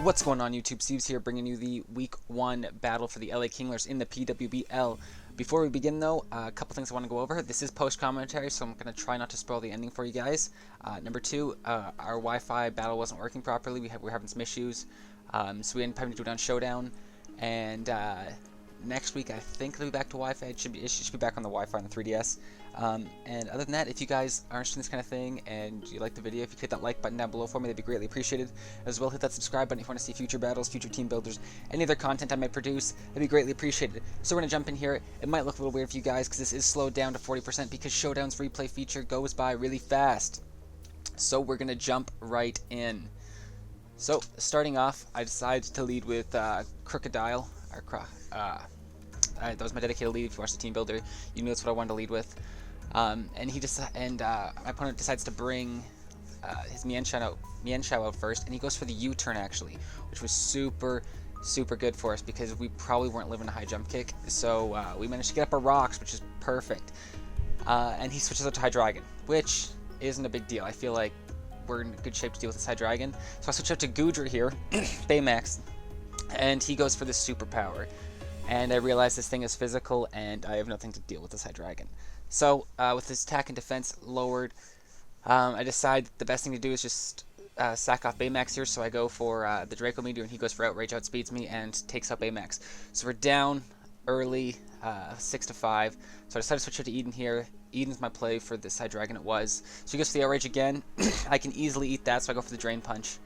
What's going on, YouTube? Seabs here, bringing you the Week 1 battle for the LA Kinglers in the PWBL. Before we begin, though, a couple things I want to go over. This is post-commentary, so I'm going to try not to spoil the ending for you guys. Number 2, our Wi-Fi battle wasn't working properly. We're having some issues, so we ended up having to do it on Showdown. And next week, I think it'll be back to Wi-Fi. It should be back on the Wi-Fi on the 3DS. And other than that, if you guys are interested in this kind of thing and you like the video, if you hit that like button down below for me, that'd be greatly appreciated. As well, hit that subscribe button if you want to see future battles, future team builders, any other content I might produce. That'd be greatly appreciated. So we're going to jump in here. It might look a little weird for you guys because this is slowed down to 40% because Showdown's replay feature goes by really fast. So we're going to jump right in. So starting off, I decided to lead with Crocodile. That was my dedicated lead. If you watch the team builder, you knew that's what I wanted to lead with. My opponent decides to bring his Mienshao out first, and he goes for the U-turn actually, which was super good for us because we probably weren't living a high jump kick. So we managed to get up our rocks, which is perfect. And he switches out to High Dragon, which isn't a big deal. I feel like we're in good shape to deal with this High Dragon. So I switch out to Gudra here, Baymax, and he goes for the superpower. And I realize this thing is physical, and I have nothing to deal with this High Dragon. So, with his attack and defense lowered, I decide the best thing to do is just sack off Baymax here, so I go for the Draco Meteor, and he goes for Outrage, outspeeds me, and takes out Baymax. So we're down early, 6-5, so I decided to switch out to Eden here. Eden's my play for this High Dragon, it was. So he goes for the Outrage again. I can easily eat that, so I go for the Drain Punch.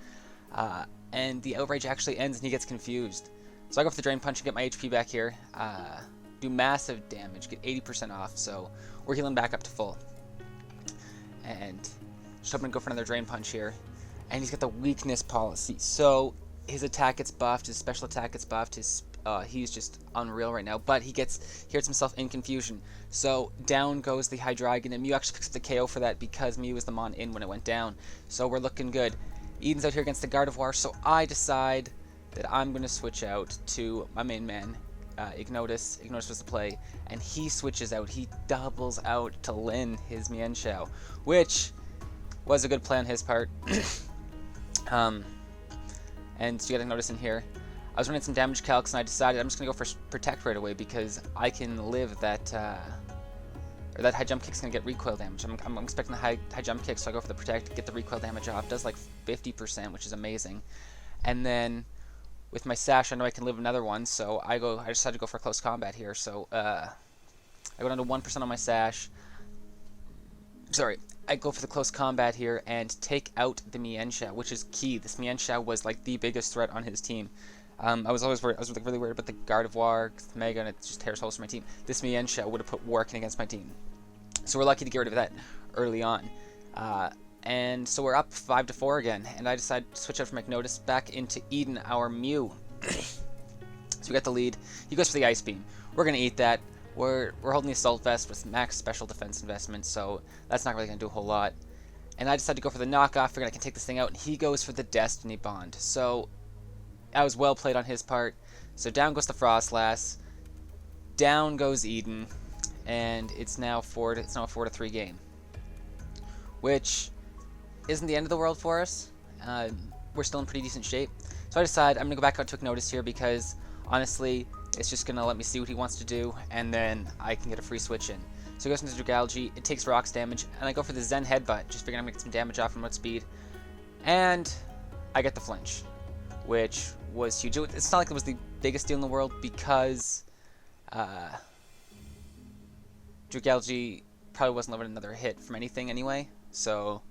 And the Outrage actually ends, and he gets confused. So I go for the Drain Punch and get my HP back here. Do massive damage, get 80% off, so we're healing back up to full. And just hoping to go for another Drain Punch here. And he's got the weakness policy, so his attack gets buffed, his special attack gets buffed, he's just unreal right now, but he hurts himself in confusion. So down goes the High Dragon, and Mew actually picks up the KO for that because Mew was the Mon in when it went down. So we're looking good. Eden's out here against the Gardevoir, so I decide that I'm going to switch out to my main man, Ignotus. Ignotus was the play, and he switches out. He doubles out to Lin his Mienshao, which was a good play on his part. And you gotta notice in here, I was running some damage calcs, and I decided I'm just gonna go for Protect right away because I can live that, or that high jump kick's gonna get recoil damage. I'm expecting the high jump kick, so I go for the Protect, get the recoil damage off. Does like 50%, which is amazing. And then with my sash, I know I can live another one, so I decided to go for close combat here. So I go down to 1% on my sash. Sorry, I go for the close combat here and take out the Mienshao, which is key. This Mienshao was like the biggest threat on his team. I was always worried. I was like really worried about the Gardevoir, the Mega, and it just tears holes for my team. This Mienshao would have put work in against my team, so we're lucky to get rid of that early on. And so we're up 5-4 again, and I decide to switch out from Ignotus back into Eden, our Mew. So we got the lead. He goes for the Ice Beam. We're gonna eat that. We're holding the Assault Vest with max special defense investment, so that's not really gonna do a whole lot. And I decided to go for the knockoff, figuring I can take this thing out, and he goes for the Destiny Bond. So that was well played on his part. So down goes the Frostlass, down goes Eden, and it's now a 4-3 game, which isn't the end of the world for us. We're still in pretty decent shape. So I decide I'm going to go back out to Ignotus here because, honestly, it's just going to let me see what he wants to do, and then I can get a free switch in. So he goes into Dragalge, it takes rocks damage, and I go for the Zen Headbutt, just figuring I'm going to get some damage off him at speed. And I get the flinch, which was huge. It's not like it was the biggest deal in the world because Dragalge probably wasn't living another hit from anything anyway, so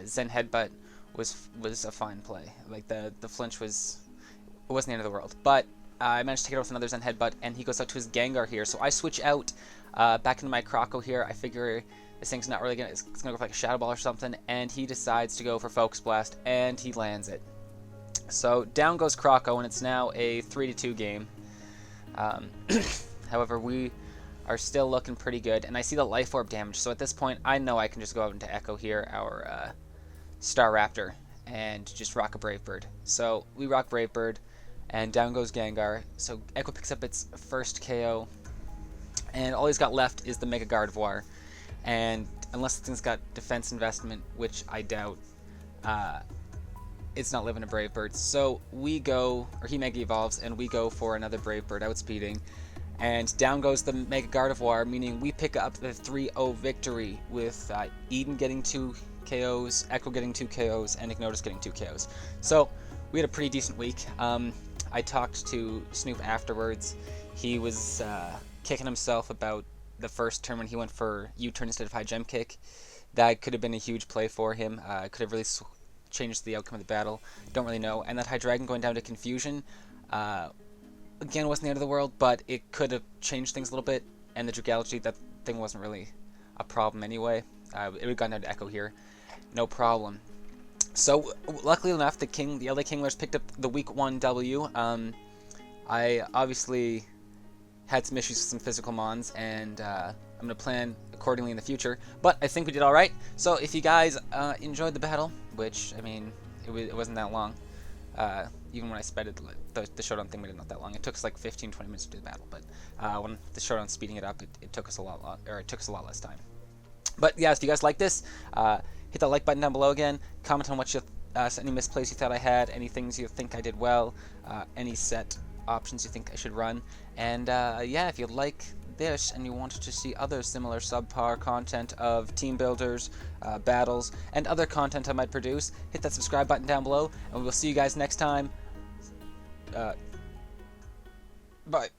Zen Headbutt was a fine play. Like the flinch wasn't the end of the world, but I managed to take it out with another Zen Headbutt, and he goes out to his Gengar here. So I switch out back into my Croco here. I figure this thing's not really it's gonna go for like a Shadow Ball or something, and he decides to go for Focus Blast, and he lands it. So down goes Croco, and it's now a 3-2 game. However, we are still looking pretty good, and I see the Life Orb damage, so at this point I know I can just go out into Echo here, our Star Raptor, and just rock a Brave Bird. So we rock Brave Bird, and down goes Gengar. So Echo picks up its first KO, and all he's got left is the Mega Gardevoir, and unless the thing's got defense investment, which I doubt, it's not living a Brave Bird. So we go, or he Mega Evolves, and we go for another Brave Bird outspeeding. And down goes the Mega Gardevoir, meaning we pick up the 3-0 victory with Eden getting 2 KOs, Echo getting 2 KOs, and Ignotus getting 2 KOs. So we had a pretty decent week. I talked to Snoop afterwards. He was kicking himself about the first turn when he went for U-turn instead of high jump kick. That could have been a huge play for him. Could have really changed the outcome of the battle. Don't really know. And that High Dragon going down to Confusion, again, wasn't the end of the world, but it could have changed things a little bit. And the Dragality, that thing wasn't really a problem anyway. It would have gone down to Echo here. No problem. So, luckily enough, the LA Kinglers picked up the Week 1 W. I obviously had some issues with some physical mons, and I'm going to plan accordingly in the future. But I think we did alright. So, if you guys enjoyed the battle, which, I mean, it wasn't that long. Even when I sped it, the showdown thing made it not that long. It took us like 15-20 minutes to do the battle, but when the showdown's speeding it up, it took us a lot less time. But yeah, if you guys like this, hit that like button down below again. Comment on what you any misplays you thought I had, any things you think I did well, any set options you think I should run, and yeah, if you like this and you wanted to see other similar subpar content of team builders, battles, and other content I might produce, hit that subscribe button down below, and we will see you guys next time. Bye.